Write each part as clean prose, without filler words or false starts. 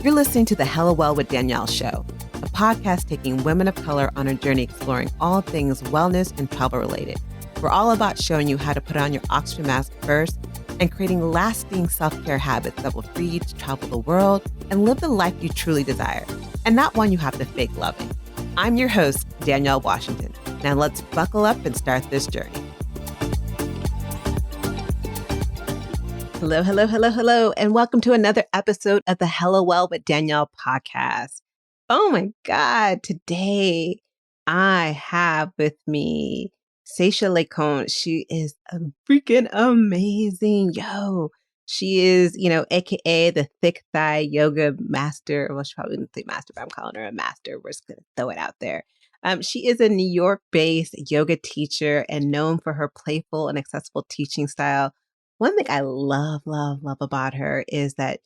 You're listening to the Hella Well with Danielle show, a podcast taking women of color on a journey exploring all things wellness and travel related. We're all about showing you how to put on your oxygen mask first and creating lasting self-care habits that will free you to travel the world and live the life you truly desire, and not one you have to fake loving. I'm your host, Danielle Washington. Now let's buckle up and start this journey. Hello, hello, hello, hello, and welcome to another episode of the Hella Well with Danielle podcast. Oh my God, today I have with me Saisha Lacon. She is a freaking amazing. She is, AKA the thick thigh yoga master. Well, she probably didn't say master, but I'm calling her a master. We're just going to throw it out there. She is a New York-based yoga teacher and known for her playful and accessible teaching style. One thing I love about her is that,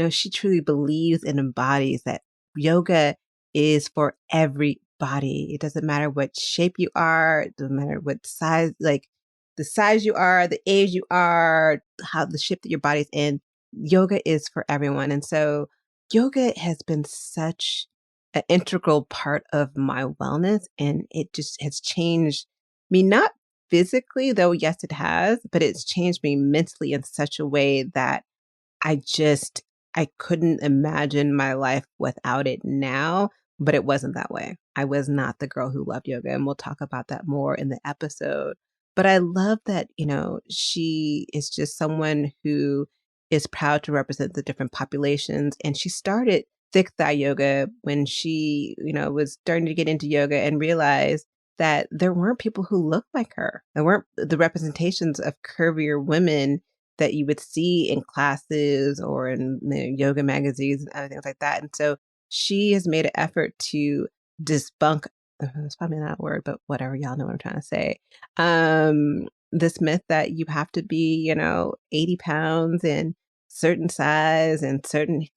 she truly believes and embodies that yoga is for everybody. It doesn't matter what shape you are. It doesn't matter what size, like the size you are, the age you are, how the shape that your body's in. Yoga is for everyone. And so yoga has been such an integral part of my wellness, and it just has changed me, not physically, though, yes, it has, but it's changed me mentally in such a way that I couldn't imagine my life without it now, but it wasn't that way. I was not the girl who loved yoga, and we'll talk about that more in the episode. But I love that, she is just someone who is proud to represent the different populations. And she started thick thigh yoga when she, was starting to get into yoga and realized that there weren't people who looked like her. There weren't the representations of curvier women that you would see in classes or in yoga magazines and other things like that. And so she has made an effort to debunk, it's probably not a word, but whatever, y'all know what I'm trying to say. This myth that you have to be, 80 pounds and certain size and certain,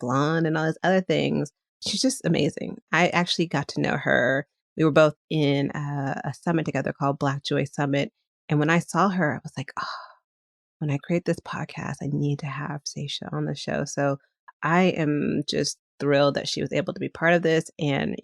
blonde and all these other things. She's just amazing. I actually got to know her. We were both in a summit together called Black Joy Summit. And when I saw her, I was like, oh, when I create this podcast, I need to have Saisha on the show. So I am just thrilled that she was able to be part of this and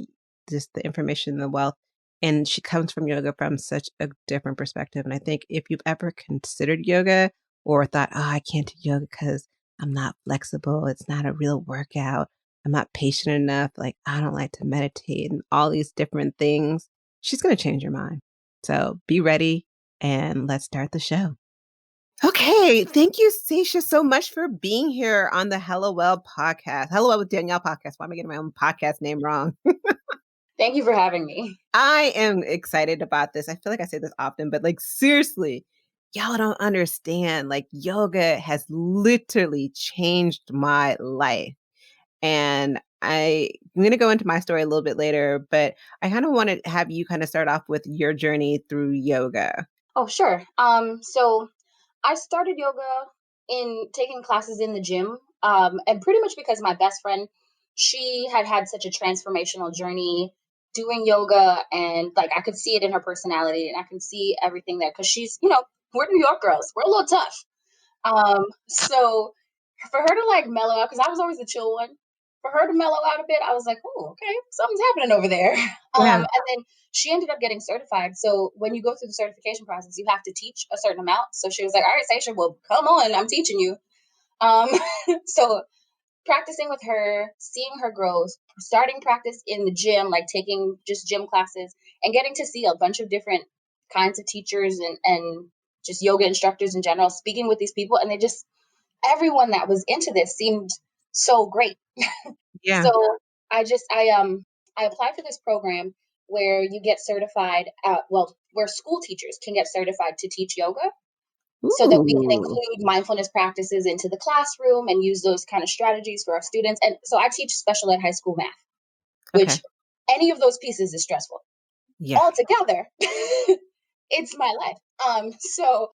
just the information, the wealth. And she comes from yoga from such a different perspective. And I think if you've ever considered yoga or thought, oh, I can't do yoga because I'm not flexible, it's not a real workout, I'm not patient enough, like I don't like to meditate and all these different things, she's going to change your mind. So be ready and let's start the show. Okay. Thank you, Saisha, so much for being here on the Hello Well podcast. Hello Well with Danielle podcast. Why am I getting my own podcast name wrong? Thank you for having me. I am excited about this. I feel like I say this often, but seriously, y'all don't understand. Yoga has literally changed my life. And I'm going to go into my story a little bit later, but I kind of want to have you kind of start off with your journey through yoga. Oh, sure. So I started yoga in taking classes in the gym, and pretty much because my best friend, she had such a transformational journey doing yoga, and I could see it in her personality, and I can see everything there because she's, we're New York girls, we're a little tough. So for her to mellow out, because I was always the chill one, for her to mellow out a bit, I was like, oh, okay, something's happening over there. Yeah. And then she ended up getting certified. So when you go through the certification process, you have to teach a certain amount. So she was like, all right, Saisha, well, come on, I'm teaching you. So practicing with her, seeing her growth, starting practice in the gym, taking just gym classes and getting to see a bunch of different kinds of teachers and just yoga instructors in general, speaking with these people. And everyone that was into this seemed so great. Yeah. So I applied for this program where you get certified, where school teachers can get certified to teach yoga. Ooh. So that we can include mindfulness practices into the classroom and use those kind of strategies for our students. And so I teach special ed high school math, which any of those pieces is stressful. Yeah. Altogether, it's my life. So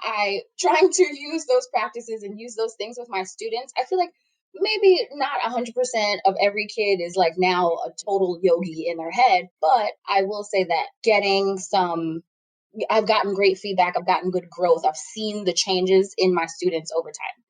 I trying to use those practices and use those things with my students. I feel like maybe not 100% of every kid is now a total yogi in their head, but I will say that I've gotten great feedback. I've gotten good growth. I've seen the changes in my students over time.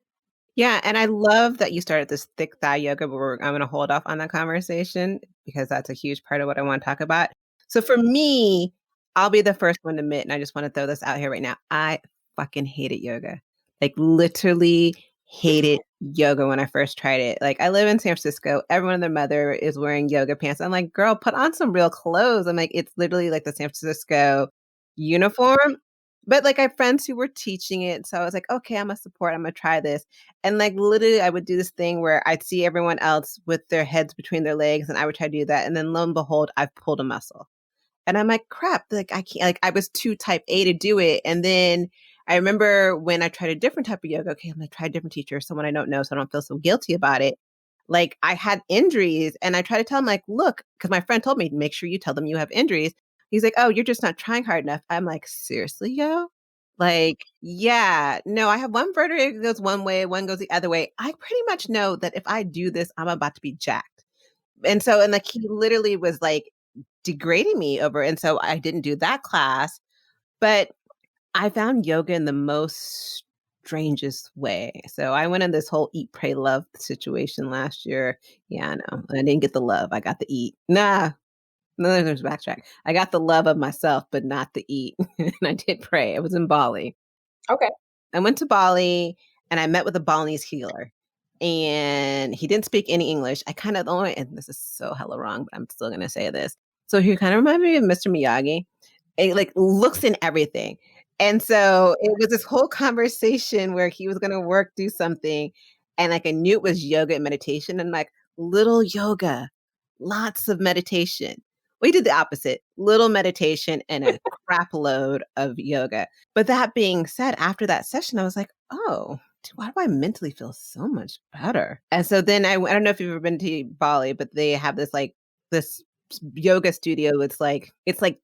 Yeah, and I love that you started this thick thigh yoga, but I'm gonna hold off on that conversation because that's a huge part of what I wanna talk about. So for me, I'll be the first one to admit, and I just wanna throw this out here right now, I fucking hated yoga. Like, literally hated yoga when I first tried it. Like, I live in San Francisco, everyone and their mother is wearing yoga pants. I'm like, "Girl, put on some real clothes." I'm like, it's literally like the San Francisco uniform. But, like, I have friends who were teaching it, so I was like, "Okay, Imma support, Imma try this." And, like, literally, I would do this thing where I'd see everyone else with their heads between their legs, and I would try to do that, and then lo and behold, I've pulled a muscle. And I'm like, "Crap," like, I can't like, I was too type A to do it, and then I remember when I tried a different type of yoga, okay, I'm gonna try a different teacher, someone I don't know, so I don't feel so guilty about it. Like, I had injuries, and I try to tell him, like, "Look," because my friend told me, "Make sure you tell them you have injuries." He's like, "Oh, you're just not trying hard enough." I'm like, "Seriously, yo?" Like, yeah, no, I have one vertebrae that goes one way, one goes the other way. I pretty much know that if I do this, I'm about to be jacked. And like, he literally was, like, degrading me over and so I didn't do that class, but I found yoga in the most strangest way. So I went in this whole eat, pray, love situation last year. Yeah, I know. I didn't get the love. I got the eat. Nah, no, there's backtrack. I got the love of myself, but not the eat. And I did pray. I was in Bali. Okay. I went to Bali and I met with a Balinese healer. And he didn't speak any English. I kind of only, and this is so hella wrong, but I'm still gonna say this. So he kind of reminded me of Mr. Miyagi. It like looks in everything. And so it was this whole conversation where he was gonna do something, and like I knew it was yoga and meditation, and like little yoga, lots of meditation. We did the opposite, little meditation and a crap load of yoga. But that being said, after that session, I was like, oh, why do I mentally feel so much better? And so then I don't know if you've ever been to Bali, but they have this yoga studio. It's like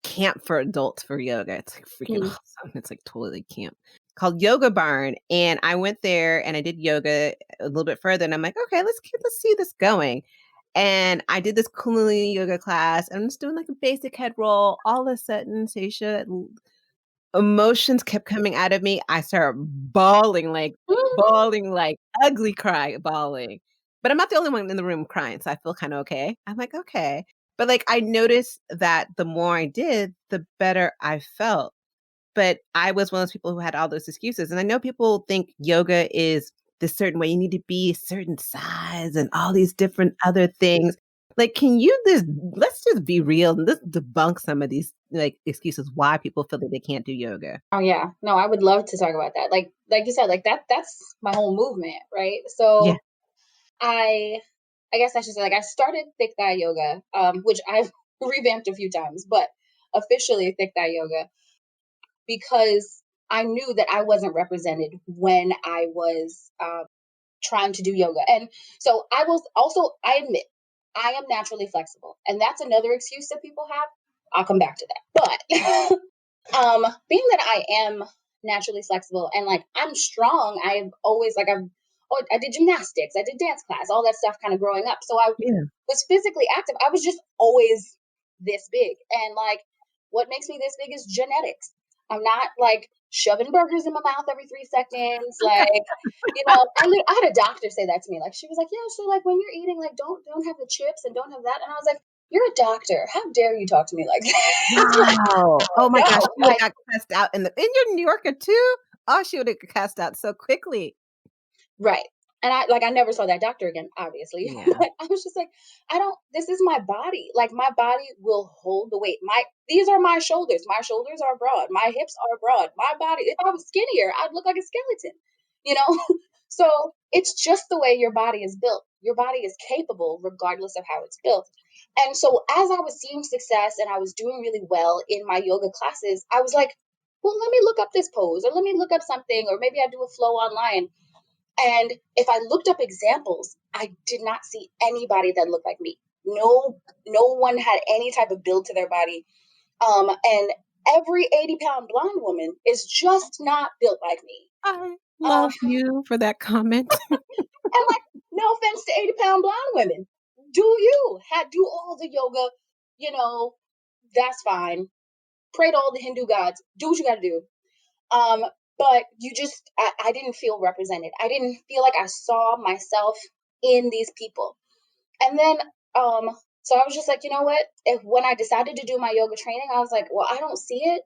camp for adults for yoga. It's like freaking Mm. awesome. It's like totally camp called Yoga Barn. And I went there and I did yoga a little bit further. And I'm like, okay, let's see this going. And I did this Kundalini yoga class. And I'm just doing like a basic head roll. All of a sudden, Seisha, emotions kept coming out of me. I started bawling like ugly cry bawling. But I'm not the only one in the room crying, so I feel kinda okay. I'm like, "Okay." But, like, I noticed that the more I did, the better I felt. But I was one of those people who had all those excuses, and I know people think yoga is this certain way, you need to be a certain size and all these different other things. Like, can you just let's just be real and let's debunk some of these, like, excuses why people feel that they can't do yoga. Oh yeah. No, I would love to talk about that. Like you said, like that's my whole movement, right? Yeah. So I I guess I should say like I started thick thigh yoga, which I've revamped a few times, but officially thick thigh yoga because I knew that I wasn't represented when I was trying to do yoga. And so I was also, I admit, I am naturally flexible. And that's another excuse that people have. I'll come back to that. But being that I am naturally flexible and like I'm strong, I've always like I did gymnastics, I did dance class, all that stuff kind of growing up. So I Yeah. was physically active. I was just always this big. And like what makes me this big is genetics. I'm not like shoving burgers in my mouth every 3 seconds. Like, I had a doctor say that to me. Like she was like, yeah, so like when you're eating, like don't have the chips and don't have that. And I was like, you're a doctor. How dare you talk to me like that? Like, Wow. Oh my gosh, no, she would've got cussed out and you're New Yorker too? Oh, she would've got cussed out so quickly. right. And I never saw that doctor again, obviously. Yeah. But I was just like, I don't this is my body. Like my body will hold the weight. These are my shoulders. My shoulders are broad. My hips are broad. My body, if I was skinnier, I'd look like a skeleton. You know? So it's just the way your body is built. Your body is capable regardless of how it's built. And so as I was seeing success and I was doing really well in my yoga classes, I was like, well, let me look up this pose or let me look up something or maybe I do a flow online. And if I looked up examples, I did not see anybody that looked like me. No one had any type of build to their body. And every 80-pound blonde woman is just not built like me. I Um, love you for that comment. and like, no offense to 80-pound blonde women. Do all the yoga, you know, that's fine. Pray to all the Hindu gods. Do what you gotta do. Um, but I didn't feel represented. I didn't feel like I saw myself in these people. And then, so I was just like, you know what? When I decided to do my yoga training, I was like, well, I don't see it.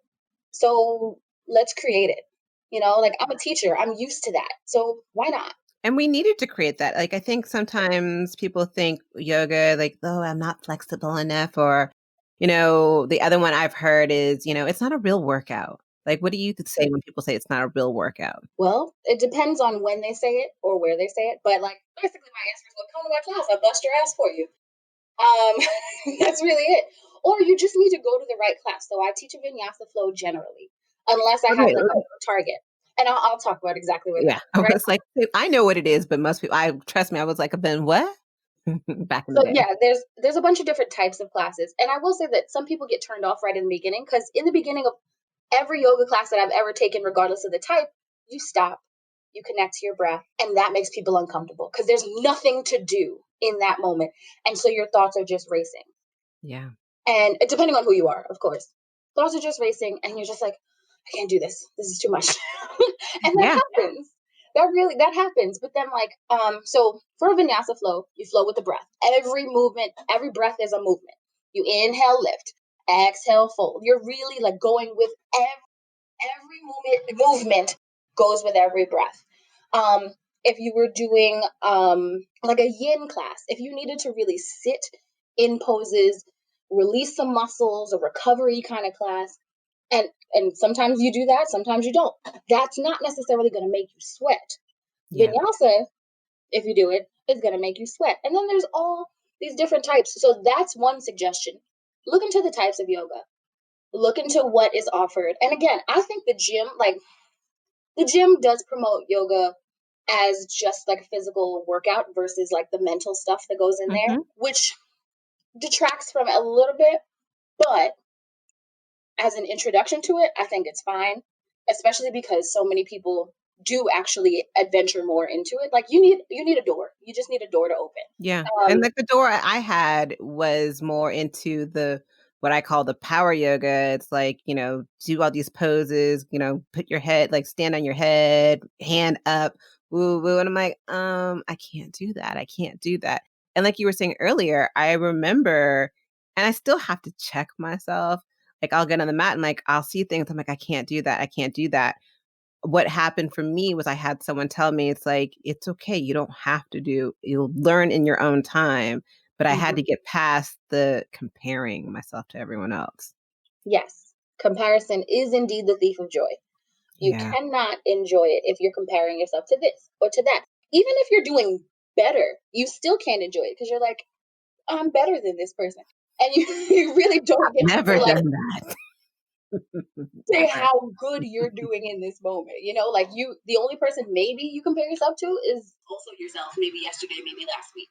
So let's create it. Like, I'm a teacher, I'm used to that. So why not? And we needed to create that. Like, I think sometimes people think yoga, like, oh, I'm not flexible enough. Or, the other one I've heard is, it's not a real workout. Like, what do you say when people say it's not a real workout? Well, it depends on when they say it or where they say it. But like, basically, my answer is, well, come to my class. I'll bust your ass for you. That's really it. Or you just need to go to the right class. So I teach a vinyasa flow generally, unless I have Okay. like a target. And I'll talk about exactly what that Yeah. is, I right? was like, I know what it is, but most people, trust me, I was like, then what? Back in the So day. yeah, there's a bunch of different types of classes. And I will say that some people get turned off right in the beginning, because in the beginning of every yoga class that I've ever taken, regardless of the type, you stop, you connect to your breath, and that makes people uncomfortable because there's nothing to do in that moment. And so your thoughts are just racing. Yeah. And depending on who you are, of course, thoughts are just racing, and you're just like, I can't do this. This is too much. And that Yeah. happens. That happens. But then, like, so for a vinyasa flow, you flow with the breath. Every movement, every breath is a movement. You inhale, lift, exhale, fold. You're really like going with every movement goes with every breath. If you were doing like a yin class, if you needed to really sit in poses, release some muscles, a recovery kind of class, and sometimes you do that, sometimes you don't. That's not necessarily going to make you sweat. Yeah. Vinyasa, if you do it, is going to make you sweat. And then there's all these different types. So that's one suggestion. Look into the types of yoga. Look into what is offered. And again, I think the gym does promote yoga as just like a physical workout versus like the mental stuff that goes in there, Hmm. which detracts from it a little bit. But as an introduction to it, I think it's fine, especially because so many people do actually adventure more into it. Like, you need a door. You just need a door to open. Yeah. Um, And like the door I had was more into what I call the power yoga. It's like, do all these poses, put your head, like stand on your head, hand up, woo, woo. And I'm like, I can't do that. I can't do that. And like you were saying earlier, I remember, and I still have to check myself. Like I'll get on the mat and like I'll see things. I'm like, I can't do that. I can't do that. What happened for me was I had someone tell me, it's like, it's okay. You don't have to you'll learn in your own time. But I had mhm. to get past the comparing myself to everyone else. Yes, comparison is indeed the thief of joy. You Yeah. cannot enjoy it if you're comparing yourself to this or to that. Even if you're doing better, you still can't enjoy it because you're like, I'm better than this person. And you, you really don't get to Never like done that. say Never. how good you're doing in this moment. Like the only person maybe you compare yourself to is also yourself, maybe yesterday, maybe last week.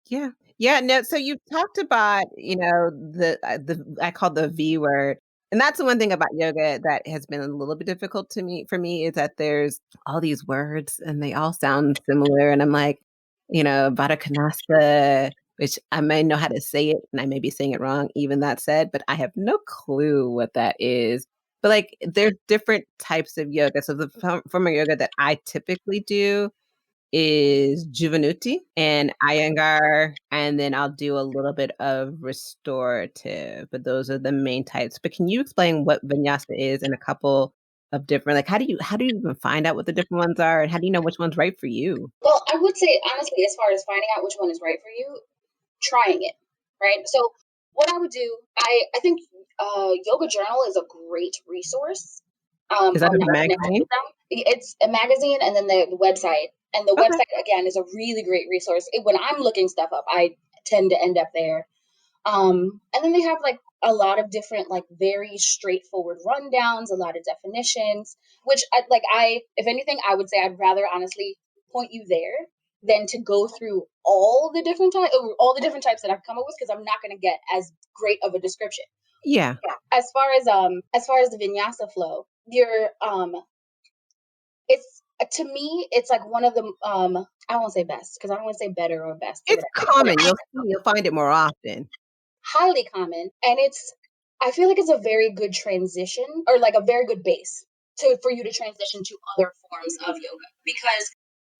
Yeah. Yeah, no, so you talked about, the I call the V word. And that's the one thing about yoga that has been a little bit difficult for me is that there's all these words and they all sound similar. And I'm like, Vada Kanasta, which I may know how to say it and I may be saying it wrong, even that said, but I have no clue what that is. But like there's different types of yoga. So the form of yoga that I typically do is Juvenuti and Iyengar, and then I'll do a little bit of restorative, but those are the main types. But can you explain what vinyasa is in a couple of different, like, how do you even find out what the different ones are, and how do you know which one's right for you? Well, I would say honestly, as far as finding out which one is right for you, trying it, right? So what I would do, I think Yoga Journal is a great resource Is that on a how to connect magazine? with them. It's a magazine, and then the website. And the Okay. website again is a really great resource. When I'm looking stuff up, I tend to end up there. And then they have like a lot of different, like very straightforward rundowns, a lot of definitions, which if anything, I would say I'd rather honestly point you there than to go through all the different types that I've come up with, because I'm not going to get as great of a description. Yeah. Yeah. As far as the vinyasa flow, it's to me, it's like one of the I won't say best because I don't want to say better or best or It's whatever. common. You'll find it more often. Highly common, and I feel like it's a very good transition, or like a very good base. for you to transition to other forms of yoga. Because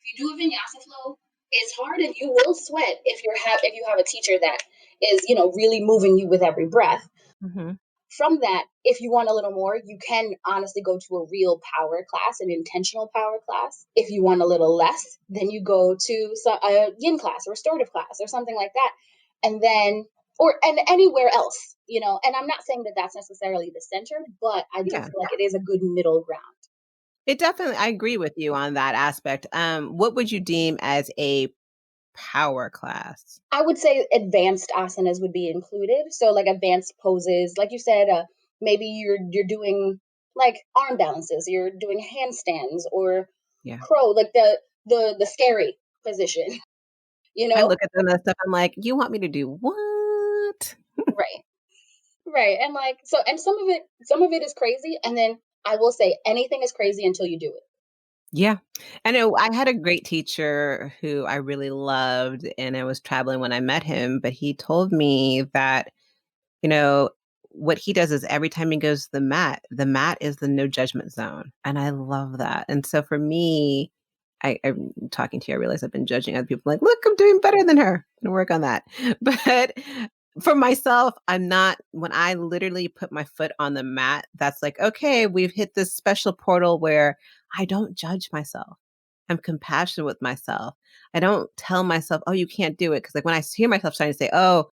if you do a vinyasa flow, it's hard and you will sweat if you have a teacher that is, really moving you with every breath. Mm-hmm. From that, if you want a little more, you can honestly go to a real power class, an intentional power class. If you want a little less, then you go to a yin class, a restorative class, or something like that. And then, and anywhere else, and I'm not saying that that's necessarily the center, but I do Yeah. feel like it is a good middle ground. It definitely, I agree with you on that aspect. What would you deem as a power class? I would say advanced asanas would be included. So like advanced poses, like you said, maybe you're doing like arm balances, you're doing handstands or Yeah. crow, like the scary position, you I know? look at them and stuff, I'm like, you want me to do what? Right. Right. And like and some of it is crazy. And then I will say anything is crazy until you do it. Yeah. I know I had a great teacher who I really loved, and I was traveling when I met him, but he told me that, you know, what he does is every time he goes to the mat is the no judgment zone. And I love that. And so for me, I'm talking to you, I realize I've been judging other people like, look, I'm doing better than her. I'm gonna work on that. But for myself, I'm not, when I literally put my foot on the mat, that's like, okay, we've hit this special portal where I don't judge myself. I'm compassionate with myself. I don't tell myself, oh, you can't do it. Cause like when I hear myself trying to say, oh,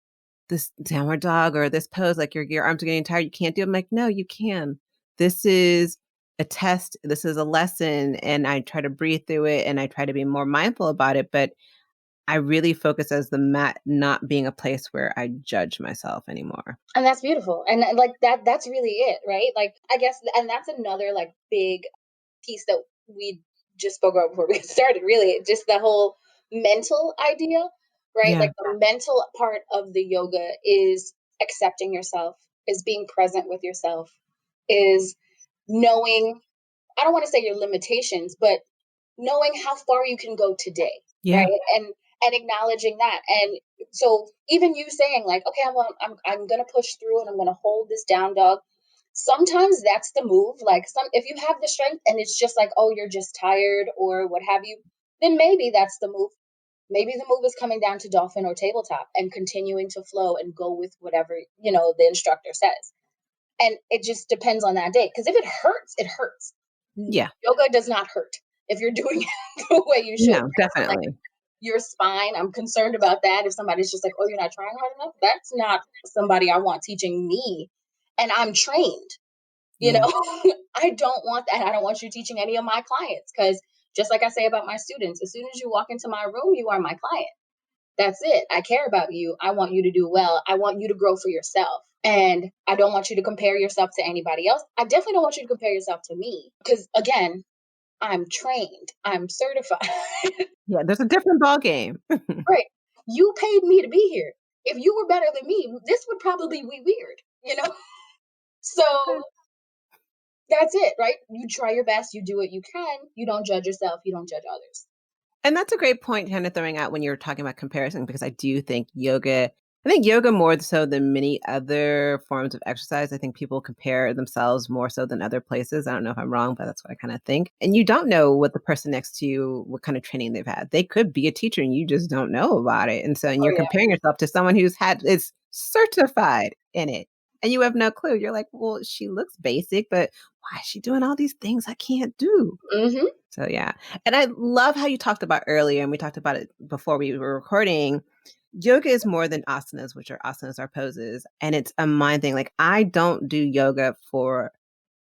this downward dog or this pose, like your arms are getting tired, you can't do it. I'm like, no, you can. This is a test. This is a lesson. And I try to breathe through it and I try to be more mindful about it. But I really focus as the mat not being a place where I judge myself anymore. And that's beautiful. And like that's really it, right? Like I guess and that's another like big piece that we just spoke about before we started, really, just the whole mental idea, right? Yeah. Like the mental part of the yoga is accepting yourself, is being present with yourself, is knowing, I don't want to say your limitations, but knowing how far you can go today, right? Yeah. And acknowledging that. And so even you saying like, okay, I'm gonna push through and I'm gonna hold this down dog. Sometimes that's the move. Like if you have the strength and it's just like, oh, you're just tired or what have you, then maybe that's the move. Maybe the move is coming down to dolphin or tabletop and continuing to flow and go with whatever, the instructor says. And it just depends on that day. Because if it hurts, it hurts. Yeah. Yoga does not hurt if you're doing it the way you should. No, Like definitely. your spine, I'm concerned about that. If somebody's just like, oh, you're not trying hard enough, that's not somebody I want teaching me. And I'm trained, you Yeah. know, I don't want that. I don't want you teaching any of my clients because just like I say about my students, as soon as you walk into my room, you are my client. That's it. I care about you. I want you to do well. I want you to grow for yourself. And I don't want you to compare yourself to anybody else. I definitely don't want you to compare yourself to me because, again, I'm trained, I'm certified. Yeah. There's a different ball game. Right. You paid me to be here. If you were better than me, this would probably be weird, you know? So that's it, right? You try your best, you do what you can, you don't judge yourself, you don't judge others. And that's a great point kind of throwing out when you're talking about comparison, because I think yoga more so than many other forms of exercise. I think people compare themselves more so than other places. I don't know if I'm wrong, but that's what I kind of think. And you don't know what the person next to you, what kind of training they've had. They could be a teacher and you just don't know about it. And so, and Oh you're yeah. comparing yourself to someone is certified in it. And you have no clue. You're like, well, she looks basic, but why is she doing all these things I can't do? Hmm. So yeah. And I love how you talked about earlier, and we talked about it before we were recording. Yoga is more than asanas, which are asanas are poses. And it's a mind thing. Like I don't do yoga for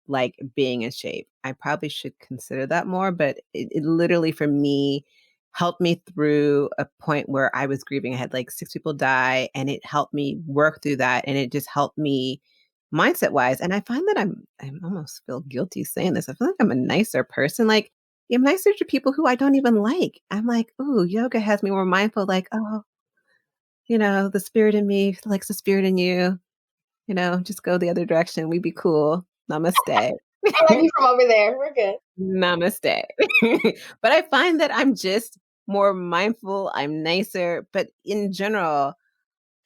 like being in shape. I probably should consider that more, but it literally for me helped me through a point where I was grieving. I had like 6 people die and it helped me work through that. And it just helped me mindset wise. And I find that I almost feel guilty saying this. I feel like I'm a nicer person. Like I'm nicer to people who I don't even like. I'm like, ooh, yoga has me more mindful, like, oh, the spirit in me likes the spirit in you, just go the other direction. We be cool. Namaste. I like you from over there. We're good. Namaste. But I find that I'm just more mindful. I'm nicer. But in general,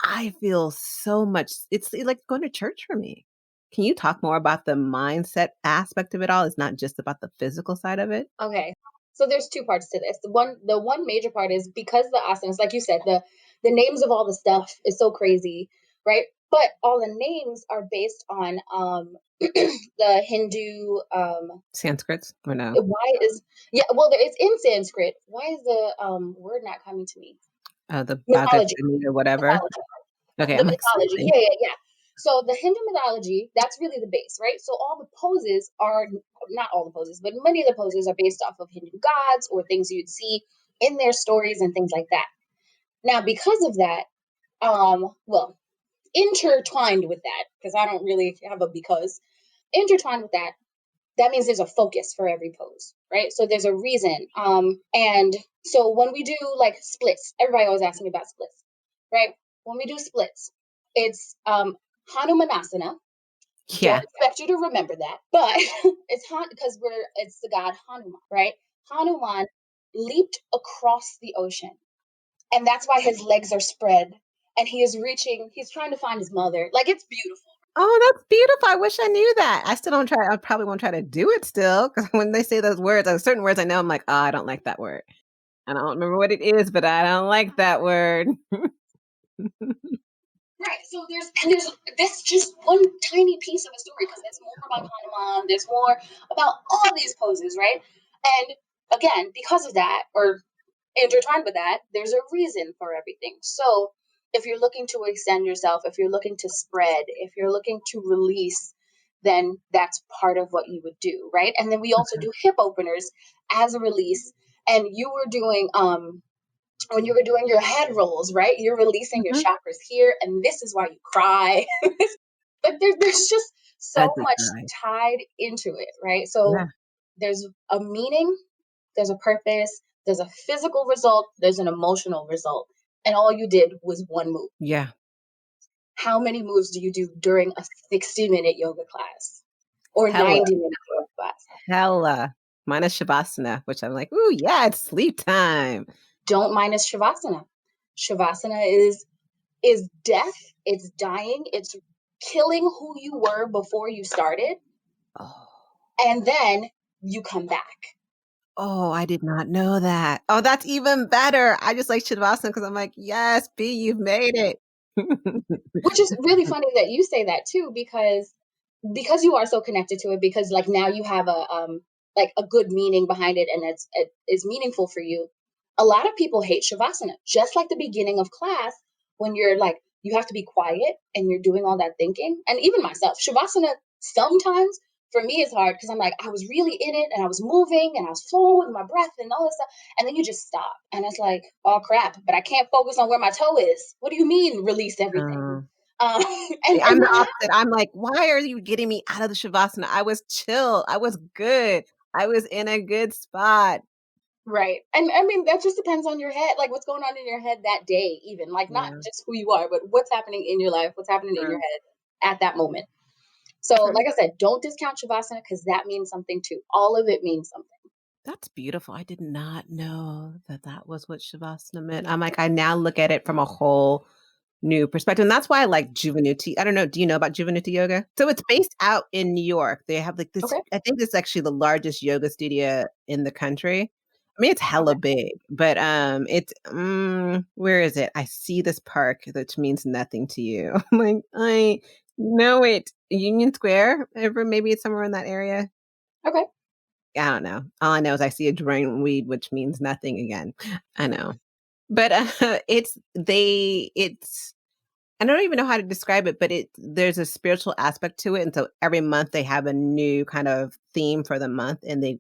I feel so much. It's like going to church for me. Can you talk more about the mindset aspect of it all? It's not just about the physical side of it. Okay. So there's two parts to this. The one major part is because the asanas, like you said, the names of all the stuff is so crazy, right? But all the names are based on the Hindu Sanskrits or no? why is yeah, well it's in Sanskrit. Why is the word not coming to me? Oh, the Bhagavad Mythology. Gita or whatever. Mythology. Okay, The I'm like mythology. something. Yeah, yeah, yeah. So the Hindu mythology, that's really the base, right? So all the poses are not all the poses, but many of the poses are based off of Hindu gods or things you'd see in their stories and things like that. Now, because of that, well, intertwined with that, because I don't really have a because, intertwined with that, that means there's a focus for every pose, right? So there's a reason. And so when we do like splits, everybody always asks me about splits, right? When we do splits, it's Hanumanasana. Don't Yeah. expect you to remember that, but it's because it's the god Hanuman, right? Hanuman leaped across the ocean, and that's why his legs are spread, and he is reaching. He's trying to find his mother. Like it's beautiful. Oh, that's beautiful. I wish I knew that. I still don't try. I probably won't try to do it still because when they say those words, there's certain words I know. I'm like, oh, I don't like that word. I don't remember what it is, but I don't like that word. Right. So there's this just one tiny piece of a story because there's more about Hanuman. There's more about all these poses, right? And again, because of that, or intertwined with that, there's a reason for everything. So if you're looking to extend yourself, if you're looking to spread, if you're looking to release, then that's part of what you would do, right? And then we also do hip openers as a release. And you were doing when you were doing your head rolls, right? You're releasing your Mhm. chakras here, and this is why you cry. But there's just I so did much right. tied into it, right? So Yeah. there's a meaning, there's a purpose, there's a physical result, there's an emotional result. And all you did was one move. Yeah. How many moves do you do during a 60-minute yoga class or Hella. 90-minute yoga class? Hella. Minus Shavasana, which I'm like, ooh, yeah, it's sleep time. Don't minus Shavasana. Shavasana is death, it's dying, it's killing who you were before you started, Oh. and then you come back. Oh, I did not know that. Oh, that's even better. I just like Shavasana because I'm like, yes, B, you've made it. Which is really funny that you say that too, because you are so connected to it, because like now you have a like a good meaning behind it, and it is meaningful for you. A lot of people hate Shavasana, just like the beginning of class when you're like you have to be quiet and you're doing all that thinking. And even myself, Shavasana sometimes for me is hard because I'm like I was really in it and I was moving and I was flowing with my breath and all this stuff, and then you just stop and it's like oh crap, but I can't focus on where my toe is. What do you mean release everything? Uh, um, I'm and the that opposite. I'm like, why are you getting me out of the Shavasana? I was chill. I was good. I was in a good spot. right. And I mean that just depends on your head, like what's going on in your head that day, even like not Yeah. just who you are, but what's happening in your life, what's happening in your True. head at that moment. So, True. like I said, don't discount Shavasana because that means something too. All of it means something. That's beautiful. I did not know that that was what Shavasana meant. I'm like, I now look at it from a whole new perspective. And that's why I like Juvenuti. I don't know. Do you know about Juvenuti yoga? So it's based out in New York. They have like this, Okay. I think it's actually the largest yoga studio in the country. I mean, it's hella Okay. big, but it's where is it? I see this park that means nothing to you. I'm like, I know it. Union Square, ever maybe it's somewhere in that area. Okay. I don't know. All I know is I see a drain weed, which means nothing again. I know. But it's I don't even know how to describe it, but there's a spiritual aspect to it. And so every month they have a new kind of theme for the month and they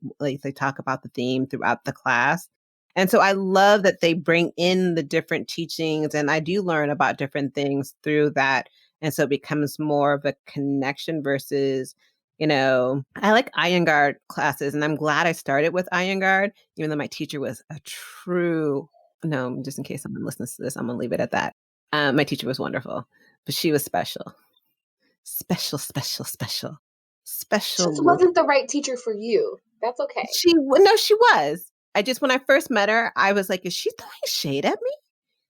talk about the theme throughout the class. And so I love that they bring in the different teachings and I do learn about different things through that. And so it becomes more of a connection versus, I like Iyengar classes and I'm glad I started with Iyengar, even though my teacher was a true, no, just in case someone listens to this, I'm gonna leave it at that. My teacher was wonderful, but she was special. Special, special, special. Special. Just wasn't the right teacher for you. That's okay. No, she was. I just when I first met her, I was like, "Is she throwing shade at me?"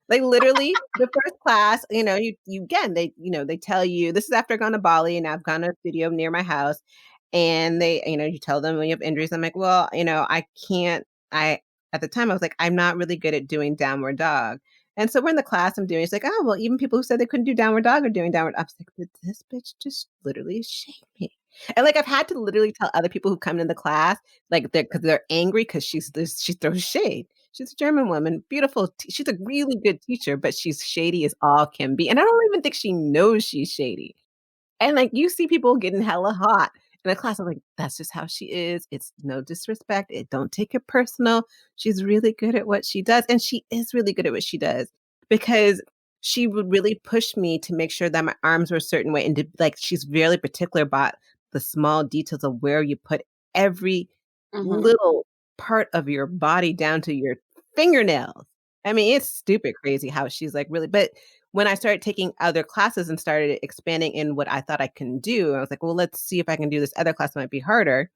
Like literally the first class, you again, they tell you this is after I've gone to Bali and I've gone to a studio near my house and you tell them when you have injuries. I'm like, well, I can't, at the time I was like, I'm not really good at doing downward dog. And so we're in the class I'm doing, it's like, oh, well, even people who said they couldn't do downward dog are doing downward. I was like, did this bitch just literally shame me? And like, I've had to literally tell other people who come into the class, like because they're angry because she throws shade. She's a German woman, beautiful. She's a really good teacher, but she's shady as all can be. And I don't even think she knows she's shady. And, like, you see people getting hella hot in the class. I'm like, "That's just how she is. It's no disrespect. Don't take it personal. She's really good at what she does." And she is really good at what she does because she would really push me to make sure that my arms were a certain way and she's very particular about the small details of where you put every Mhm. little part of your body down to your fingernails. I mean, it's stupid crazy how she's, like, really but when I started taking other classes and started expanding in what I thought I can do, I was like, "Well, let's see if I can do this other class that might be harder."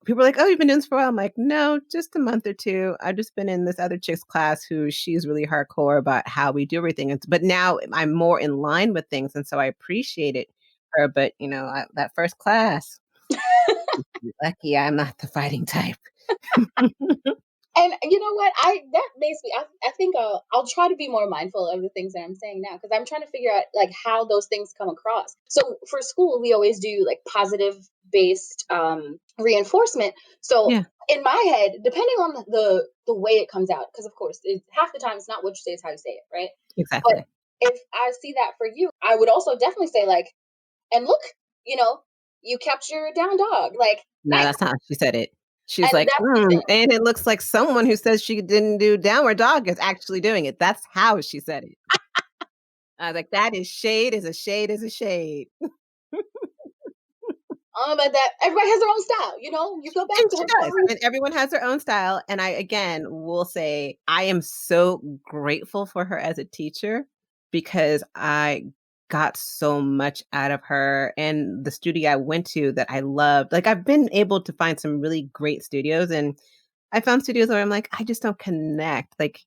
People are like, "Oh, you've been doing this for a while." I'm like, "No, just a month or 2. I've just been in this other chick's class who she's really hardcore about how we do everything." But now I'm more in line with things, and so I appreciate it her, but, that first class, lucky I'm not the fighting type. And you know what? I that makes me. I think I'll try to be more mindful of the things that I'm saying now because I'm trying to figure out like how those things come across. So for school, we always do like positive based reinforcement. So Yeah, in my head, depending on the way it comes out, because of course, half the time it's not what you say, it's how you say it, right? But exactly. if I see that for you, I would also definitely say like, and look, you know, you kept your down dog, like No, nice, that's not how she said it. She's and like, that's the thing. and it looks like someone who says she didn't do downward dog is actually doing it." That's how she said it. I was like, "That is shade is a shade is a shade." But that everybody has their own style, you go back And to she her does. I story. mean, everyone has their own style, and I, again, will say I am so grateful for her as a teacher because I got so much out of her and the studio I went to that I loved. Like, I've been able to find some really great studios, and I found studios where I'm like, I just don't connect. Like,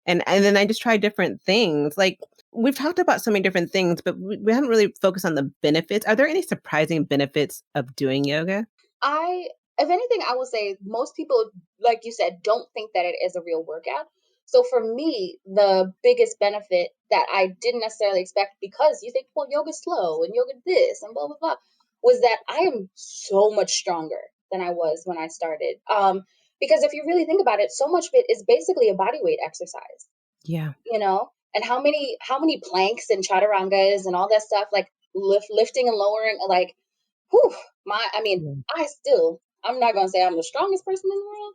and then I just try different things. Like, we've talked about so many different things, but we haven't really focused on the benefits. Are there any surprising benefits of doing yoga? I If anything, I will say most people, like you said, don't think that it is a real workout. So for me, the biggest benefit that I didn't necessarily expect because you think, well, yoga's slow and yoga this and blah blah blah, was that I am so much stronger than I was when I started. Because if you really think about it, so much of it is basically a body weight exercise, Yeah. and how many planks and chaturangas and all that stuff, like lifting and lowering, like whew, I mean, Yeah. I'm not gonna say I'm the strongest person in the world,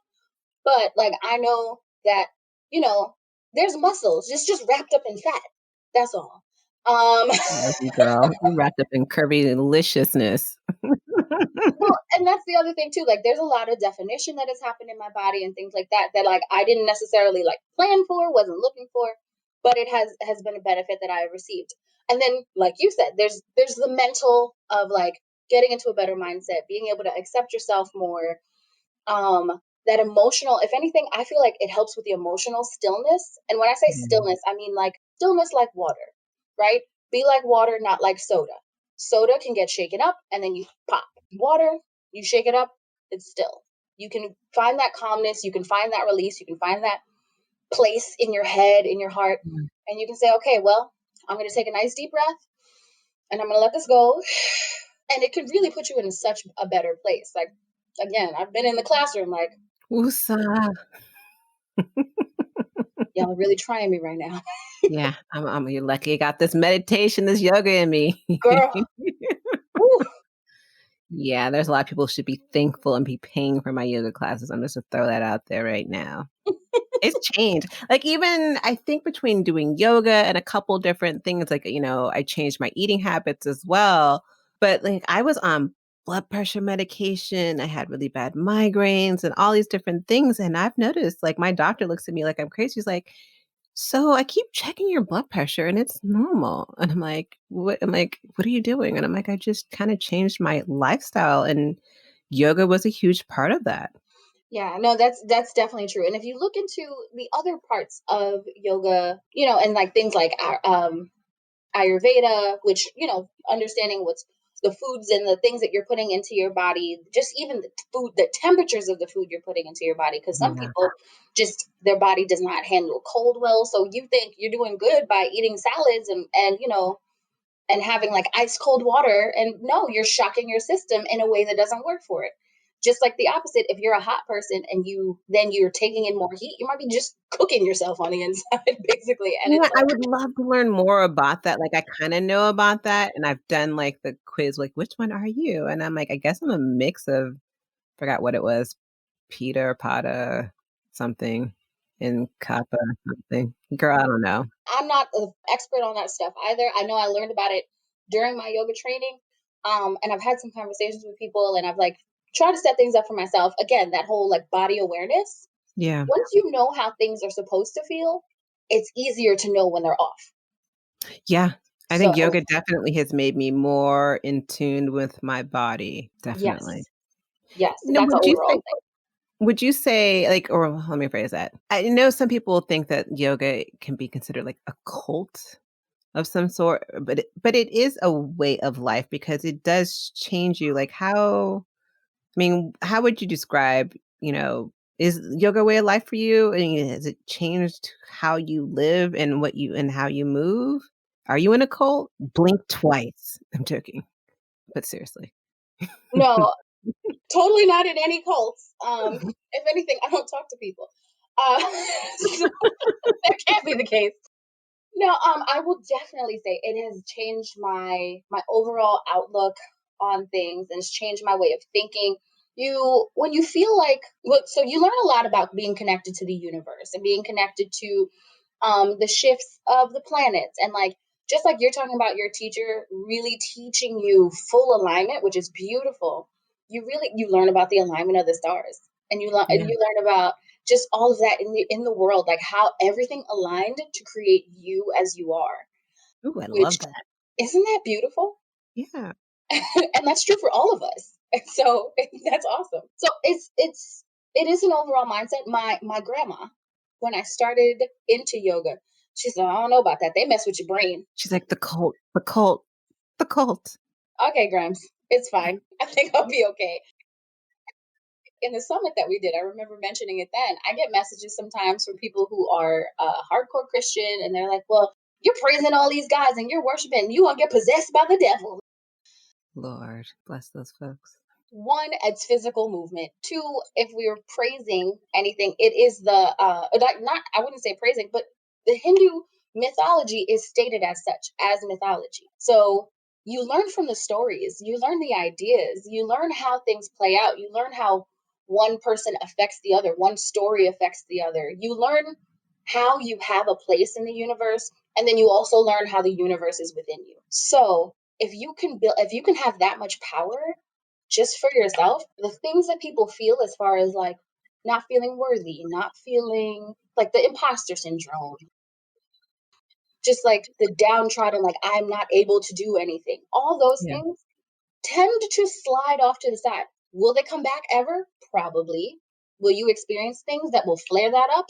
but like I know that, you know, there's muscles just wrapped up in fat. That's all. Um Love you, girl. You wrapped up in curvy deliciousness. well, and that's the other thing too. Like there's a lot of definition that has happened in my body and things like that that like I didn't necessarily like plan for, wasn't looking for, but it has been a benefit that I have received. And then like you said, there's the mental of like getting into a better mindset, being able to accept yourself more, that emotional, if anything, I feel like it helps with the emotional stillness. And when I say Yeah. stillness, I mean like stillness like water, right? Be like water, not like soda. Soda can get shaken up and then you pop. Water, you shake it up, it's still. You can find that calmness, you can find that release, you can find that place in your head, in your heart, Mm. and you can say, okay, well, I'm going to take a nice deep breath and I'm going to let this go. And it could really put you in such a better place. Like, again, I've been in the classroom, like, Woosah. y'all are really trying me right now. Yeah, you're lucky I got this meditation, this yoga in me. Girl, whew, Yeah, there's a lot of people who should be thankful and be paying for my yoga classes. I'm just gonna throw that out there right now. It's changed. Like, even I think between doing yoga and a couple different things, like, I changed my eating habits as well. But like I was on blood pressure medication. I had really bad migraines and all these different things. And I've noticed like my doctor looks at me like I'm crazy. He's like, so I keep checking your blood pressure and it's normal. And I'm like, what? I'm like, what are you doing? And I'm like, I just kind of changed my lifestyle and yoga was a huge part of that. Yeah, no, that's definitely true. And if you look into the other parts of yoga, and like things like Ayurveda, which, understanding what's the foods and the things that you're putting into your body, just even the food, the temperatures of the food you're putting into your body, because some Yeah. people just their body does not handle cold well. So you think you're doing good by eating salads and having like ice cold water. And no, you're shocking your system in a way that doesn't work for it. Just like the opposite, if you're a hot person and you're taking in more heat, you might be just cooking yourself on the inside, basically. And Yeah, it's I like, would love to learn more about that. Like, I kinda know about that, and I've done, like, the quiz, like, "Which one are you?" And I'm like, "I guess I'm a mix of" forgot what it was, Pita or Pata something, and Kappa something. Girl, I don't know. I'm not an expert on that stuff either. I know I learned about it during my yoga training. And I've had some conversations with people and I've like tried to set things up for myself. Again, that whole like body awareness. Yeah. Once you know how things are supposed to feel, it's easier to know when they're off. Yeah. I think So, yoga definitely has made me more in tune with my body, definitely. yes, yes, Now, that's an overall thing. would you say, like, or let me phrase that. I know some people think that yoga can be considered like a cult of some sort, but it is a way of life because it does change you. Like, how I mean, how would you describe, is yoga a way of life for you? I mean, has it changed how you live and what you and how you move? Are you in a cult? Blink twice. I'm joking, but seriously. No, totally not in any cults. If anything, I don't talk to people. So that can't be the case. No, I will definitely say it has changed my overall outlook on things, and it's changed my way of thinking. When you feel like, look, so you learn a lot about being connected to the universe and being connected to the shifts of the planets, and like just like you're talking about your teacher really teaching you full alignment, which is beautiful. You learn about the alignment of the stars, and Yeah. you learn about just all of that in the world, like how everything aligned to create you as you are, Ooh, I which love that. isn't that beautiful? Yeah. And that's true for all of us. And so that's awesome. So it is an overall mindset. My grandma, when I started into yoga, she said, I don't know about that. They mess with your brain. She's like, "The cult, the cult, the cult." Okay, Grams, it's fine. I think I'll be okay. In the summit that we did, I remember mentioning it then. I get messages sometimes from people who are hardcore Christian, and they're like, "Well, you're praising all these guys and you're worshiping. You won't get possessed by the devil." Lord, bless those folks. One, it's physical movement. Two, if we are praising anything, it is the not I wouldn't say praising, but the Hindu mythology is stated as such, as mythology. So you learn from the stories, you learn the ideas, you learn how things play out, you learn how one person affects the other, one story affects the other. You learn how you have a place in the universe, and then you also learn how the universe is within you. So if you can have that much power just for yourself, the things that people feel as far as like not feeling worthy, not feeling like the imposter syndrome, just like the downtrodden, like I'm not able to do anything, all those Yeah. things tend to slide off to the side. Will they come back ever? Probably. Will you experience things that will flare that up?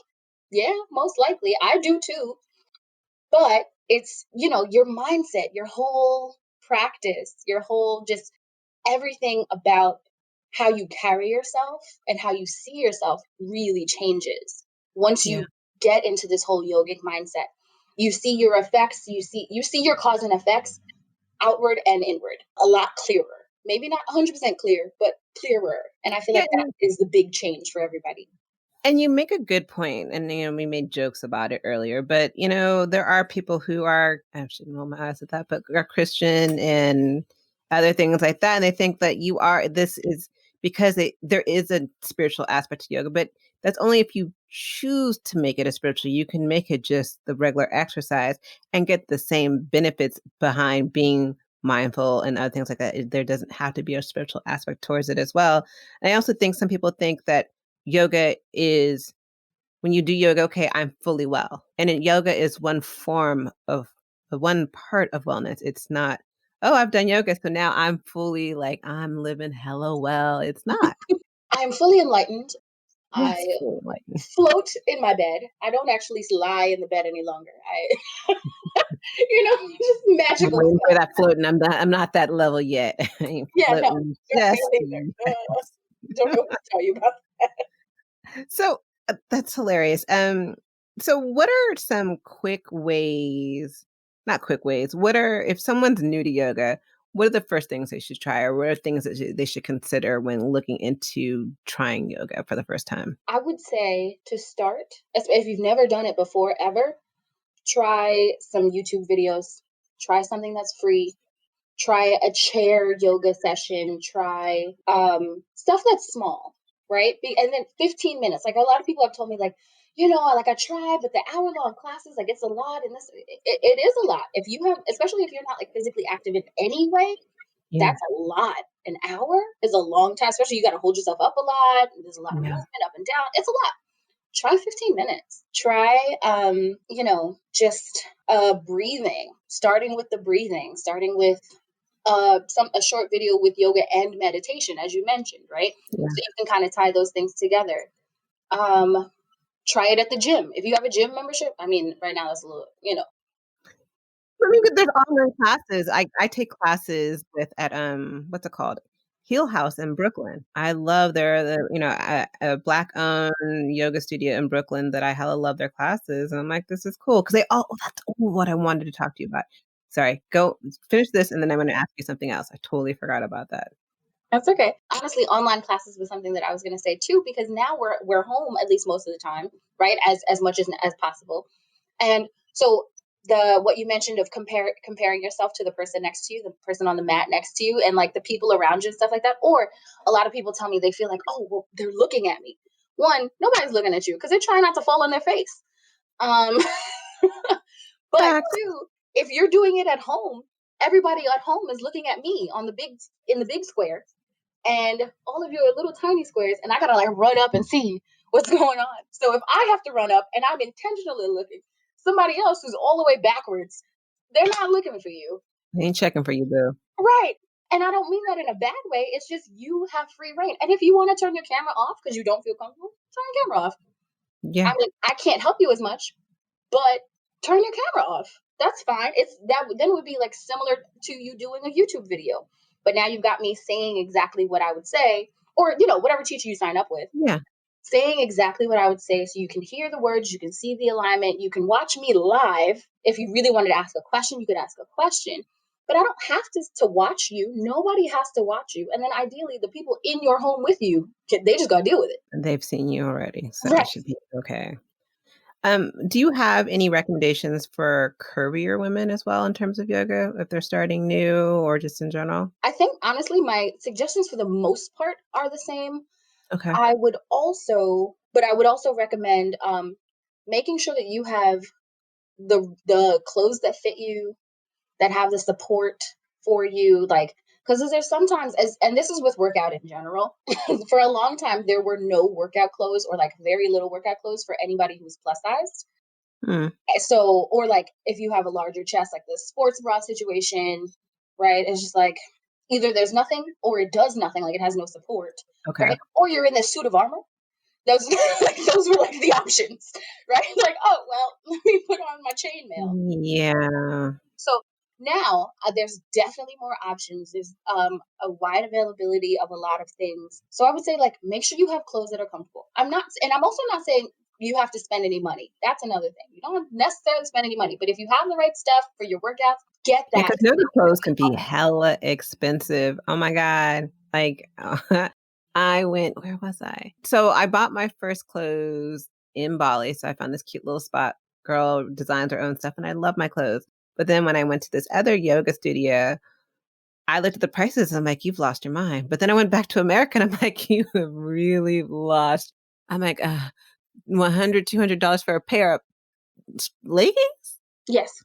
Yeah, most likely. I do too. But it's, your mindset, your whole practice, your whole just everything about how you carry yourself and how you see yourself really changes once Yeah. you get into this whole yogic mindset. You see your effects, you see your cause and effects outward and inward a lot clearer. Maybe not 100% clear, but clearer. And I feel Yeah, like that is the big change for everybody. and you make a good point, and, we made jokes about it earlier, but, there are people who are I shouldn't roll my eyes at that, but are Christian and other things like that, and they think that this is because there is a spiritual aspect to yoga, but that's only if you choose to make it a spiritual. You can make it just the regular exercise and get the same benefits behind being mindful and other things like that. There doesn't have to be a spiritual aspect towards it as well. And I also think some people think that yoga is when you do yoga, okay, I'm fully well. And yoga is one form of one part of wellness. It's not, oh, I've done yoga, so now I'm fully like I'm living hella well. It's not. I am fully enlightened. I float in my bed. I don't actually lie in the bed any longer. Just I'm magical waiting for stuff. that floating. I'm not that level yet. I ain't Yeah, no, floating me just neither. yet. Don't know what to tell you about. So that's hilarious. So what are some quick ways, not quick ways, what are, if someone's new to yoga, what are the first things they should try, or what are things that they should consider when looking into trying yoga for the first time? I would say to start, if you've never done it before ever, try some YouTube videos. Try something that's free. Try a chair yoga session. Try stuff that's small, right? And then 15 minutes. Like a lot of people have told me, like, like I tried, but the hour-long classes, like it's a lot. And it is a lot. If you have, especially if you're not like physically active in any way, Yeah. that's a lot. An hour is a long time, especially you got to hold yourself up a lot. There's a lot of Yeah. movement up and down. It's a lot. Try 15 minutes. Try, just breathing, starting with the breathing, starting with a short video with yoga and meditation, as you mentioned, right? Yeah. So you can kind of tie those things together. Try it at the gym. If you have a gym membership, I mean, right now that's a little. I mean, there's online classes. I take classes with at what's it called? Heel House in Brooklyn. I love a black owned yoga studio in Brooklyn that I hella love their classes. And I'm like, this is cool. Cause that's what I wanted to talk to you about. Sorry, go finish this and then I'm gonna ask you something else. I totally forgot about that. That's okay. Honestly, online classes was something that I was going to say too, because now we're home at least most of the time, right? As much as possible, and so the what you mentioned of comparing yourself to the person next to you, the person on the mat next to you, and like the people around you and stuff like that. Or a lot of people tell me they feel like, oh, well, they're looking at me. One, nobody's looking at you because they're trying not to fall on their face. Um, but Facts. two, if you're doing it at home, everybody at home is looking at me in the big square, and all of you are little tiny squares, and I gotta like run up and see what's going on. So if I have to run up and I'm intentionally looking, somebody else who's all the way backwards, they're not looking for you. I ain't checking for you, boo. Right. And I don't mean that in a bad way. It's just you have free reign. And if you want to turn your camera off because you don't feel comfortable, turn your camera off. Yeah. I mean, I can't help you as much, but turn your camera off. That's fine. It's that then it would be like similar to you doing a YouTube video. But now you've got me saying exactly what I would say, or whatever teacher you sign up with, Yeah. saying exactly what I would say, so you can hear the words, you can see the alignment, you can watch me live. If you really wanted to ask a question, you could ask a question. But I don't have to watch you. Nobody has to watch you. And then ideally, the people in your home with you, they just got to deal with it. They've seen you already, so it Right. should be okay. Do you have any recommendations for curvier women as well in terms of yoga, if they're starting new or just in general? I think honestly, my suggestions for the most part are the same. Okay. But I would also recommend making sure that you have the clothes that fit you, that have the support for you, like because there's sometimes and this is with workout in general. For a long time, there were no workout clothes or like very little workout clothes for anybody who's plus sized. Hmm. So, or like if you have a larger chest, like the sports bra situation, right? It's just like either there's nothing or it does nothing, like it has no support, Okay. right? Or you're in this suit of armor. Those those were like the options, right? Like, oh well, let me put on my chainmail. Yeah. So now there's definitely more options. There's a wide availability of a lot of things. So I would say like make sure you have clothes that are comfortable. I'm also not saying you have to spend any money. That's another thing. You don't necessarily spend any money, but if you have the right stuff for your workouts, get Yeah, that. because yoga clothes can be hella expensive. Oh my God. Like where was I? So I bought my first clothes in Bali. So I found this cute little spot. Girl designs her own stuff and I love my clothes. But then when I went to this other yoga studio, I looked at the prices and I'm like, you've lost your mind. But then I went back to America and I'm like, you have really lost. I'm like, $100, $200 for a pair of leggings? Yes.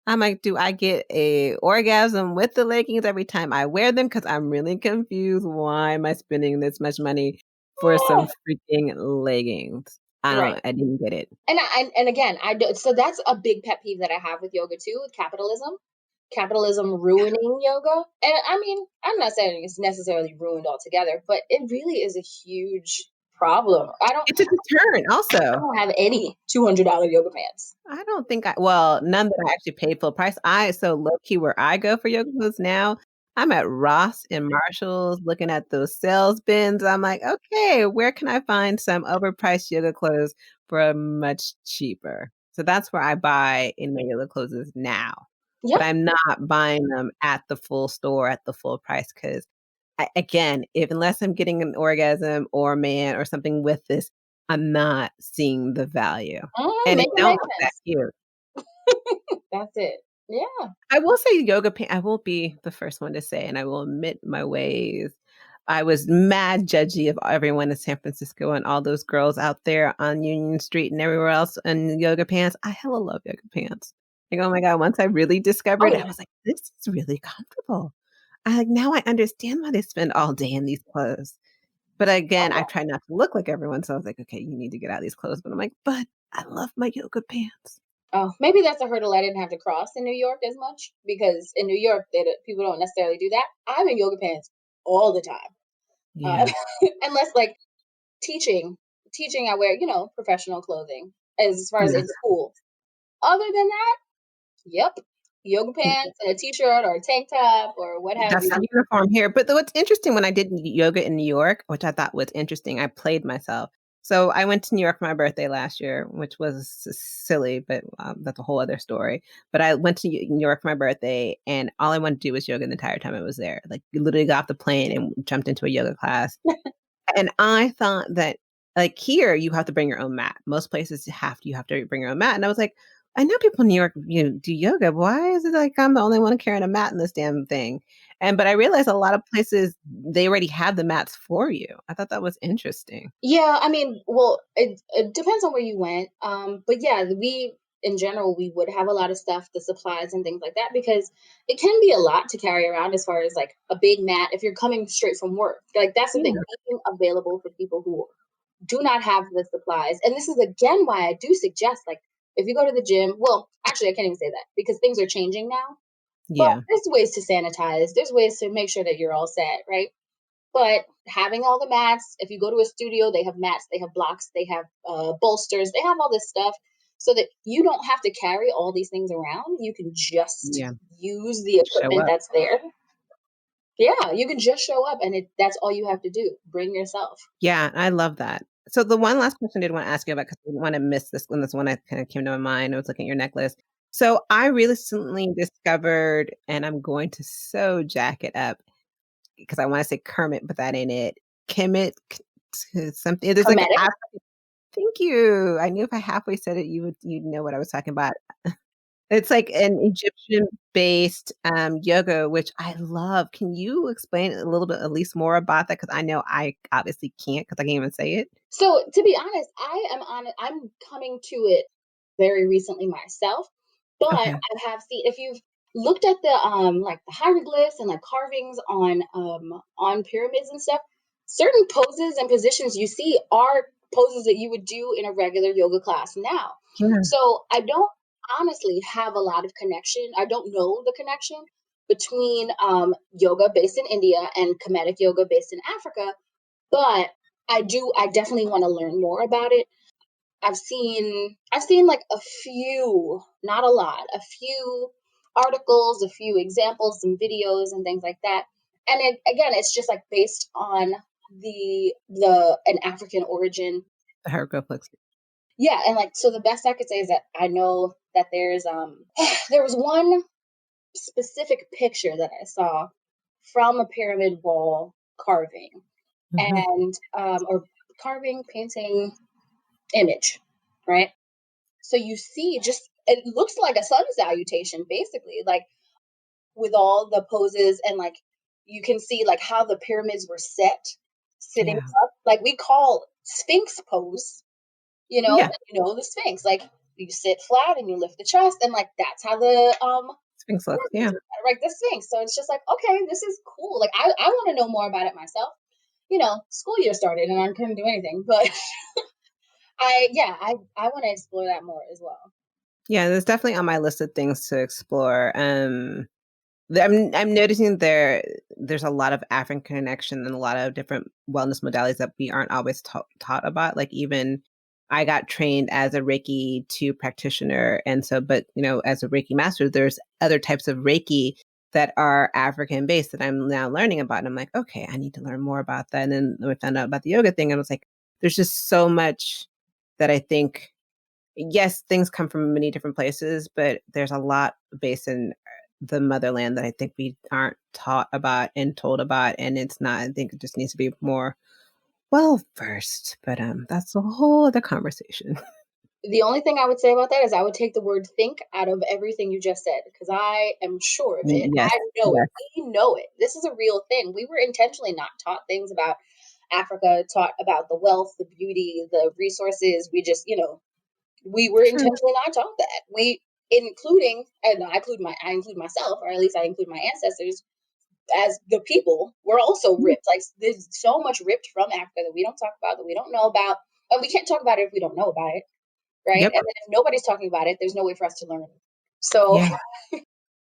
I'm like, do I get a orgasm with the leggings every time I wear them? Because I'm really confused. Why am I spending this much money for some freaking leggings? Right. I didn't get it. And again, I do, so that's a big pet peeve that I have with yoga too, with capitalism ruining yoga. And I mean, I'm not saying it's necessarily ruined altogether, but it really is a huge problem. It's a deterrent I also. don't have any $200 yoga pants. I don't think well, none that I actually paid full price. So low key where I go for yoga clothes now, I'm at Ross and Marshalls looking at those sales bins. I'm like, okay, where can I find some overpriced yoga clothes for much cheaper? So that's where I buy in my yoga clothes now. But Yep. I'm not buying them at the full store at the full price because again, if unless I'm getting an orgasm or a man or something with this, I'm not seeing the value. And it Make it don't make look that sense. cute. That's it. Yeah. I will say yoga pant I will be the first one to say, and I will admit my ways. I was mad judgy of everyone in San Francisco and all those girls out there on Union Street and everywhere else in yoga pants. I hella love yoga pants. Like, oh my God, once I really Oh discovered it, I yeah. was like, this is really comfortable. I like now I understand why they spend all day in these clothes. But Oh again, I yeah. try not to look like everyone. So I was like, okay, you need to get out of these clothes. But I'm like, but I love my yoga pants. Oh, maybe that's a hurdle I didn't have to cross in New York as much because in New York, people don't necessarily do that. I'm in yoga pants all the time, uh, Yeah. unless like teaching. Teaching, I wear professional clothing as far as Yeah. in school. Other than that, yep, yoga pants and a t-shirt or a tank top or what have That's you. the uniform here, but what's interesting when I did yoga in New York, which I thought was interesting, I played myself. So I went to New York for my birthday last year, which was silly, but that's a whole other story. But I went to New York for my birthday, and all I wanted to do was yoga the entire time I was there. Like, literally got off the plane and jumped into a yoga class. And I thought that, like, here, you have to bring your own mat. Most places you have to bring your own mat. And I was like, I know people in New York, do yoga. Why is it like I'm the only one carrying a mat in this damn thing? But I realized a lot of places, they already have the mats for you. I thought that was interesting. Yeah, I mean, well, it depends on where you went. But yeah, we in general we would have a lot of stuff, the supplies and things like that, because it can be a lot to carry around as far as like a big mat if you're coming straight from work. Like that's the thing, Yeah. being available for people who do not have the supplies. And this is again why I do suggest like if you go to the gym, well, actually I can't even say that because things are changing now. But Yeah. there's ways to sanitize. There's ways to make sure that you're all set, right? But having all the mats, if you go to a studio, they have mats, they have blocks, they have bolsters, they have all this stuff so that you don't have to carry all these things around. You can just Yeah. use the Show equipment up. that's there. Yeah, you can just show up and that's all you have to do. Bring yourself. Yeah, I love that. So the one last question I did want to ask you about, because I didn't want to miss this one that kind of came to my mind. I was looking at your necklace. So I recently discovered, and I'm going to sew jack it up because I want to say Kermit, but that ain't it. Kemet, something. There's like Hermetic. thank you. I knew if I halfway said it, you'd know what I was talking about. It's like an Egyptian-based, yoga, which I love. Can you explain a little bit, at least more about that? Because I know I obviously can't, because I can't even say it. So to be honest, I'm coming to it very recently myself, but I Okay. have seen if you've looked at the like the hieroglyphs and like carvings on pyramids and stuff, certain poses and positions you see are poses that you would do in a regular yoga class now. Yeah, So I don't honestly have a lot of connection. I don't know the connection between yoga based in India and Kemetic yoga based in Africa, but I definitely want to learn more about it. I've seen like a few, not a lot, a few articles, a few examples, some videos and things like that. And again, it's just like based on the an African origin. the hieroglyphics. Yeah, and like so the best I could say is that I know that there's there was one specific picture that I saw from a pyramid wall carving Mhm. and or carving, painting, image, right? So you see, just it looks like a sun salutation, basically, like with all the poses and like you can see like how the pyramids were set, sitting Yeah. up, like we call Sphinx pose, Yeah, the Sphinx, like you sit flat and you lift the chest, and like that's how the Sphinx looks, pyramids yeah. are, right? The Sphinx. So it's just like, okay, this is cool. Like I want to know more about it myself. School year started and I couldn't do anything, but I want to explore that more as well. Yeah, there's definitely on my list of things to explore. I'm noticing there's a lot of African connection and a lot of different wellness modalities that we aren't always taught about. Like even I got trained as a Reiki 2 practitioner, and so, but as a Reiki master, there's other types of Reiki that are African based that I'm now learning about, and I'm like, okay, I need to learn more about that. And then I found out about the yoga thing, and I was like, there's just so much that I think. Yes, things come from many different places, but there's a lot based in the motherland that I think we aren't taught about and told about, and it's not. I think it just needs to be more well versed, but that's a whole other conversation. The only thing I would say about that is I would take the word think out of everything you just said because I am sure of it. Yes, I know it. yes, We know it. This is a real thing. We were intentionally not taught things about Africa, taught about the wealth, the beauty, the resources. We just, we were true. intentionally not taught that. We including and I include myself, or at least I include my ancestors as the people, we're also ripped. Like there's so much ripped from Africa that we don't talk about, that we don't know about. And we can't talk about it if we don't know about it. Right. Yep. And then if nobody's talking about it, there's no way for us to learn. So Yeah.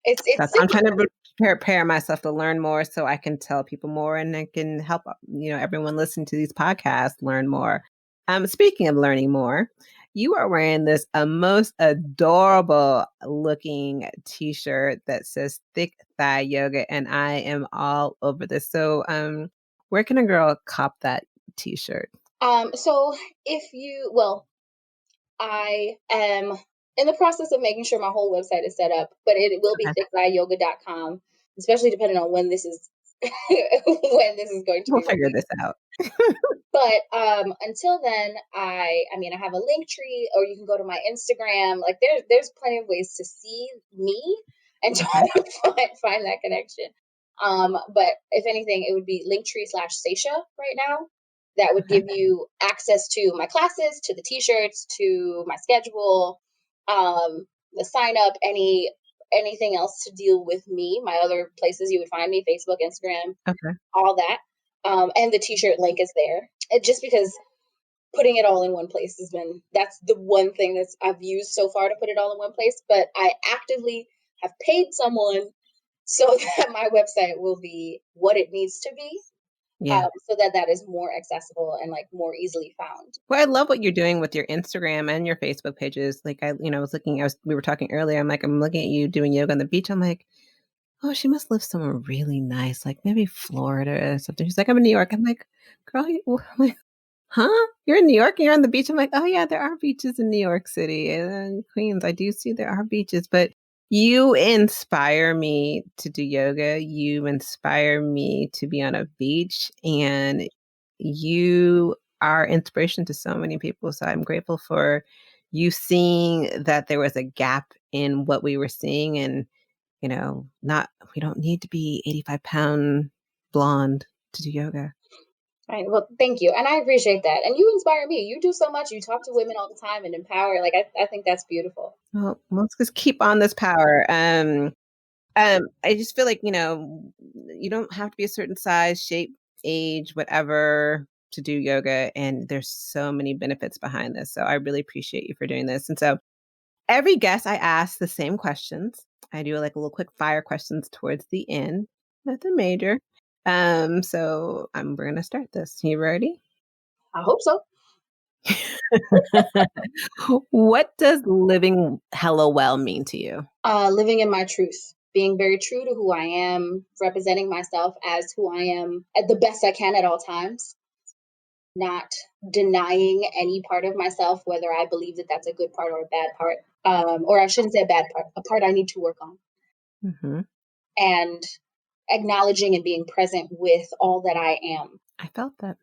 it's That's I'm simple. trying to prepare myself to learn more so I can tell people more and I can help everyone listening to these podcasts learn more. Speaking of learning more, you are wearing this a most adorable looking t-shirt that says thick thigh yoga, and I am all over this. So where can a girl cop that t-shirt? So if you well, I am in the process of making sure my whole website is set up, but it will be Okay. thickthigh.yoga.com, especially depending on when this is when this is going to We'll be figure released. this out. But until then, I mean I have a link tree, or you can go to my Instagram. Like there's plenty of ways to see me and try Okay. to find that connection. But if anything, it would be linktree/Saisha right now. That would Okay. give you access to my classes, to the t-shirts, to my schedule, the sign up, anything else to deal with me, my other places you would find me, Facebook, Instagram, Okay. all that. And the t-shirt link is there. Just because putting it all in one place that's the one thing that's I've used so far to put it all in one place. But I actively have paid someone so that my website will be what it needs to be, Yeah. so that that is more accessible and like more easily found. Well, I love what you're doing with your Instagram and your Facebook pages. Like we were talking earlier. I'm looking at you doing yoga on the beach. I'm like, oh, she must live somewhere really nice, like maybe Florida or something. She's like, I'm in New York. I'm like, girl, I'm like, huh? You're in New York and you're on the beach? I'm like, oh yeah, there are beaches in New York City and Queens. I do see there are beaches, but you inspire me to do yoga. You inspire me to be on a beach, and you are inspiration to so many people. So I'm grateful for you seeing that there was a gap in what we were seeing, and not we don't need to be 85-pound blonde to do yoga. Right. Well, thank you. And I appreciate that. And you inspire me. You do so much. You talk to women all the time and empower. Like, I think that's beautiful. Well, let's just keep on this power. I just feel like, you don't have to be a certain size, shape, age, whatever to do yoga. And there's so many benefits behind this. So I really appreciate you for doing this. And so every guest, I ask the same questions. I do like a little quick fire questions towards the end, nothing major. So we're gonna start this. You ready? I hope so. What does living hella well mean to you? Living in my truth, being very true to who I am, representing myself as who I am at the best I can at all times, not denying any part of myself, whether I believe that that's a good part or a bad part. Or I shouldn't say a bad part, a part I need to work on. Hmm. And acknowledging and being present with all that I am. I felt that.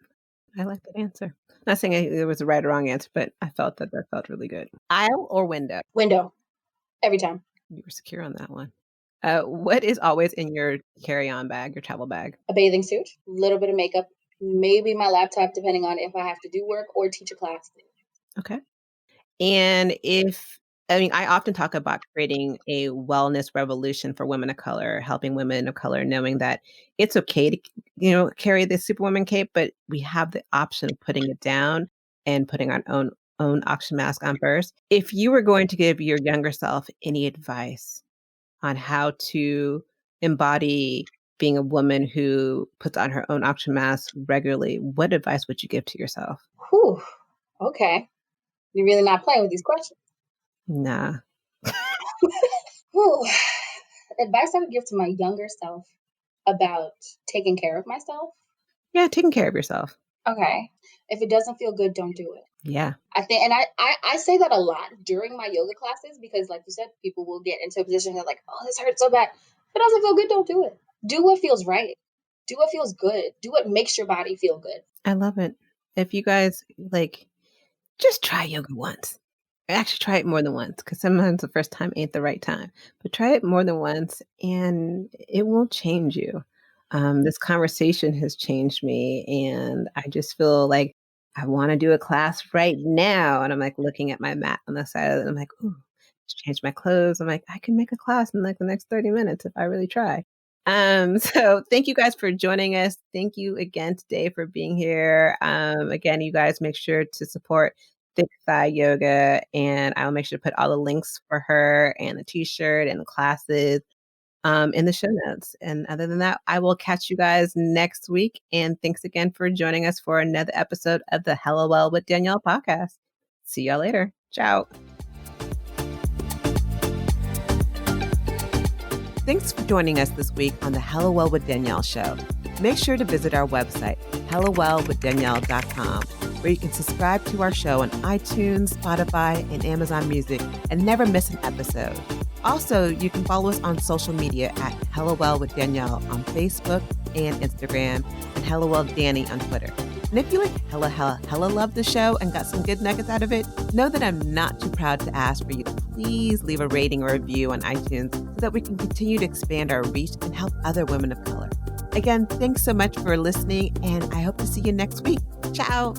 I like that answer. Not saying it was a right or wrong answer, but I felt that felt really good. Aisle or window? Window, every time. You were secure on that one. What is always in your carry-on bag, your travel bag? A bathing suit, a little bit of makeup, maybe my laptop, depending on if I have to do work or teach a class. Okay. And I often talk about creating a wellness revolution for women of color, helping women of color, knowing that it's okay to, carry the superwoman cape, but we have the option of putting it down and putting our own oxygen mask on first. If you were going to give your younger self any advice on how to embody being a woman who puts on her own oxygen mask regularly, what advice would you give to yourself? Whew. Okay. You're really not playing with these questions. Nah. Whew. Advice I would give to my younger self about taking care of myself. Yeah, taking care of yourself. Okay. If it doesn't feel good, don't do it. Yeah. I think, and I say that a lot during my yoga classes because, like you said, people will get into a position that's like, oh, this hurts so bad. If it doesn't feel good, don't do it. Do what feels right. Do what feels good. Do what makes your body feel good. I love it. If you guys just try yoga once. Actually, try it more than once because sometimes the first time ain't the right time. But try it more than once, and it will change you. This conversation has changed me, and I just feel like I want to do a class right now. And I'm like looking at my mat on the side of it. I'm like, ooh, just change my clothes. I'm like, I can make a class in like the next 30 minutes if I really try. So thank you guys for joining us. Thank you again today for being here. Again, you guys make sure to support Thick Thigh Yoga, and I'll make sure to put all the links for her and the t-shirt and the classes in the show notes. And other than that, I will catch you guys next week. And thanks again for joining us for another episode of the Hello Well with Danielle podcast. See y'all later. Ciao. Thanks for joining us this week on the Hello Well with Danielle show. Make sure to visit our website, hellowellwithdanielle.com, where you can subscribe to our show on iTunes, Spotify, and Amazon Music and never miss an episode. Also, you can follow us on social media at Hello Well with Danielle on Facebook and Instagram, and Hello Well Danny on Twitter. And if you hella love the show and got some good nuggets out of it, know that I'm not too proud to ask for you to please leave a rating or review on iTunes so that we can continue to expand our reach and help other women of color. Again, thanks so much for listening, and I hope to see you next week. Ciao.